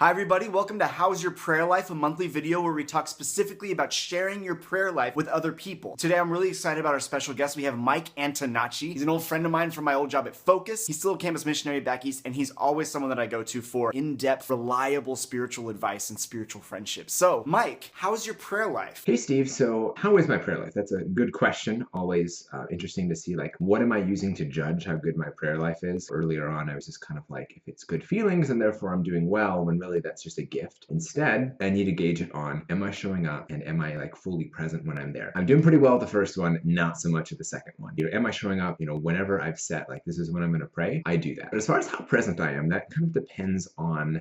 Hi everybody, welcome to How's Your Prayer Life, a monthly video where we talk specifically about sharing your prayer life with other people. Today I'm really excited about our special guest. We have Mike Antonacci. He's an old friend of mine from my old job at Focus. He's still a campus missionary back east, and he's always someone that I go to for in-depth, reliable spiritual advice and spiritual friendship. So, Mike, how's your prayer life? Hey Steve, so how is my prayer life? That's a good question. Always interesting to see, like, what am I using to judge how good my prayer life is? Earlier on, I was just kind of like, if it's good feelings and therefore I'm doing well, when really that's just a gift. Instead, I need to gauge it on, am I showing up and am I like fully present when I'm there? I'm doing pretty well at the first one, not so much at the second one. Am I showing up, whenever I've set, like, this is when I'm going to pray, I do that. But as far as how present I am, that kind of depends on,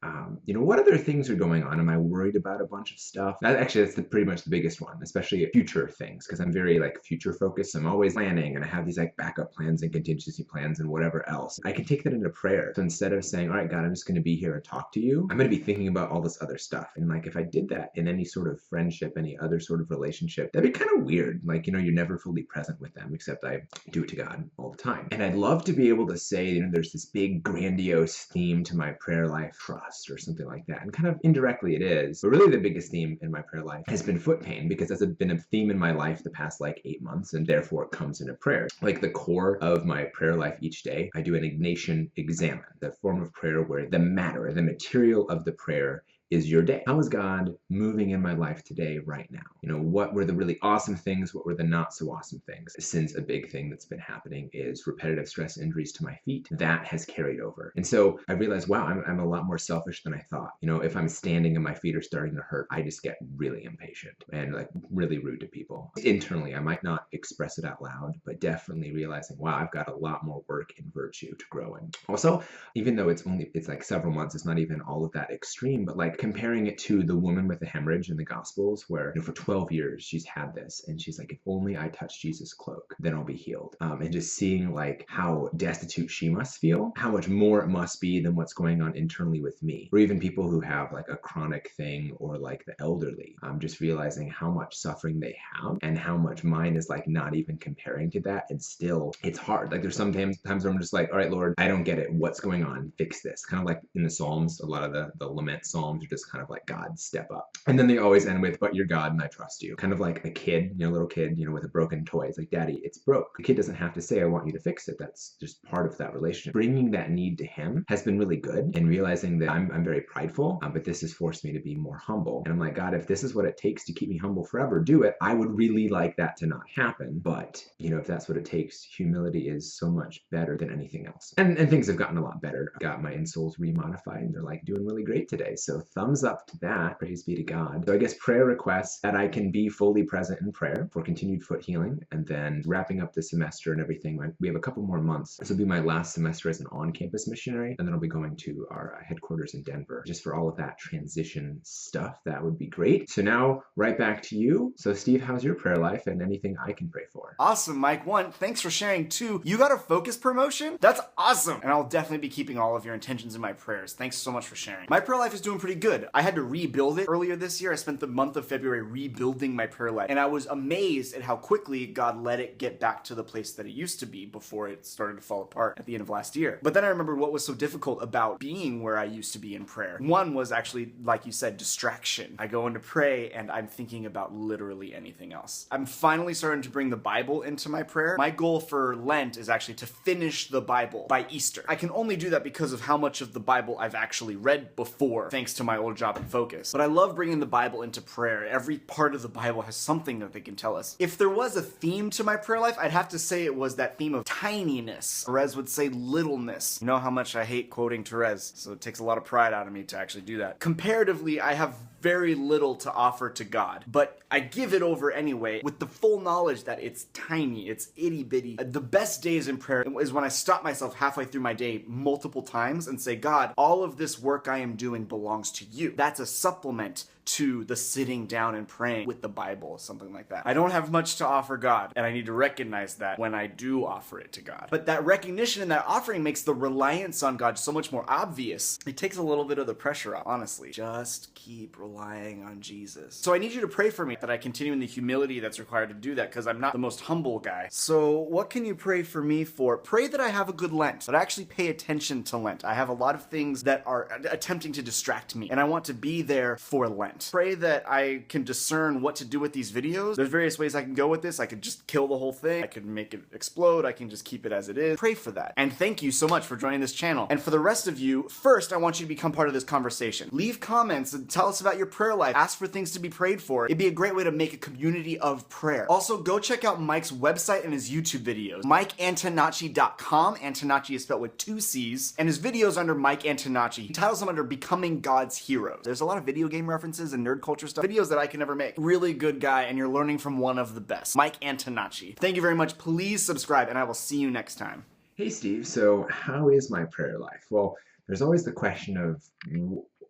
what other things are going on? Am I worried about a bunch of stuff? That's pretty much the biggest one, especially future things, because I'm very like future focused. I'm always planning and I have these like backup plans and contingency plans and whatever else. I can take that into prayer. So instead of saying, all right, God, I'm just going to be here and talk to you, I'm going to be thinking about all this other stuff. And like, if I did that in any sort of friendship, any other sort of relationship, that'd be kind of weird. Like, you're never fully present with them, except I do it to God all the time. And I'd love to be able to say, there's this big grandiose theme to my prayer life, trust or something like that. And kind of indirectly it is, but really the biggest theme in my prayer life has been foot pain, because that's been a theme in my life the past like 8 months, and therefore it comes into prayer. Like the core of my prayer life each day, I do an Ignatian examen, the form of prayer where the matter, the material of the prayer is your day. How is God moving in my life today, right now? What were the really awesome things? What were the not so awesome things? Since a big thing that's been happening is repetitive stress injuries to my feet, that has carried over. And so I realized, wow, I'm a lot more selfish than I thought. If I'm standing and my feet are starting to hurt, I just get really impatient and like really rude to people. Internally, I might not express it out loud, but definitely realizing, wow, I've got a lot more work and virtue to grow in. Also, even though it's like several months, it's not even all of that extreme, but like comparing it to the woman with the hemorrhage in the Gospels, where for 12 years she's had this, and she's like, if only I touch Jesus' cloak, then I'll be healed. And just seeing like how destitute she must feel, how much more it must be than what's going on internally with me, or even people who have like a chronic thing, or like the elderly. Just realizing how much suffering they have and how much mine is like not even comparing to that, and still it's hard. Like there's sometimes where I'm just like, all right, Lord, I don't get it. What's going on? Fix this. Kind of like in the Psalms, a lot of the lament Psalms are just kind of like, God, step up. And then they always end with, but you're God and I trust you. Kind of like a kid, little kid, with a broken toy. It's like, Daddy, it's broke. The kid doesn't have to say, I want you to fix it. That's just part of that relationship. Bringing that need to him has been really good, and realizing that I'm very prideful, but this has forced me to be more humble. And I'm like, God, if this is what it takes to keep me humble forever, do it. I would really like that to not happen. But, if that's what it takes, humility is so much better than anything else. And things have gotten a lot better. I got my insoles remodified, and they're like doing really great today. So thumbs up to that. Praise be to God. So I guess prayer requests that I can be fully present in prayer for continued foot healing, and then wrapping up the semester and everything. We have a couple more months. This will be my last semester as an on-campus missionary, and then I'll be going to our headquarters in Denver just for all of that transition stuff. That would be great. So now right back to you. So Steve, how's your prayer life, and anything I can pray for? Awesome, Mike. One, thanks for sharing. Two, you got a Focus promotion? That's awesome. And I'll definitely be keeping all of your intentions in my prayers. Thanks so much for sharing. My prayer life is doing pretty good. I had to rebuild it earlier this year. I spent the month of February rebuilding my prayer life, and I was amazed at how quickly God let it get back to the place that it used to be before it started to fall apart at the end of last year. But then I remembered what was so difficult about being where I used to be in prayer. One was actually, like you said, distraction. I go into pray and I'm thinking about literally anything else. I'm finally starting to bring the Bible into my prayer. My goal for Lent is actually to finish the Bible by Easter. I can only do that because of how much of the Bible I've actually read before, thanks to my old job in Focus. But I love bringing the Bible into prayer. Every part of the Bible has something that they can tell us. If there was a theme to my prayer life, I'd have to say it was that theme of tininess. Therese would say littleness. You know how much I hate quoting Therese, so it takes a lot of pride out of me to actually do that. Comparatively, I have very little to offer to God, but I give it over anyway with the full knowledge that it's tiny, it's itty bitty. The best days in prayer is when I stop myself halfway through my day multiple times and say, God, all of this work I am doing belongs to you. That's a supplement to the sitting down and praying with the Bible, something like that. I don't have much to offer God, and I need to recognize that when I do offer it to God. But that recognition and that offering makes the reliance on God so much more obvious. It takes a little bit of the pressure off, honestly. Just keep relying on Jesus. So I need you to pray for me that I continue in the humility that's required to do that, because I'm not the most humble guy. So what can you pray for me for? Pray that I have a good Lent, that I actually pay attention to Lent. I have a lot of things that are attempting to distract me. and I want to be there for Lent. Pray that I can discern what to do with these videos. There's various ways I can go with this. I could just kill the whole thing. I could make it explode. I can just keep it as it is. Pray for that. And thank you so much for joining this channel. And for the rest of you, first, I want you to become part of this conversation. Leave comments and tell us about your prayer life. Ask for things to be prayed for. It'd be a great way to make a community of prayer. Also, go check out Mike's website and his YouTube videos. MikeAntonacci.com. Antonacci is spelled with 2 C's. And his videos under Mike Antonacci. He titles them under Becoming God's Heroes. There's a lot of video game references and nerd culture stuff. Videos that I can never make. Really good guy, and you're learning from one of the best. Mike Antonacci. Thank you very much. Please subscribe, and I will see you next time. Hey Steve, so how is my prayer life? Well, there's always the question of,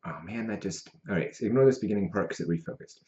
oh man, all right, so ignore this beginning part because it refocused.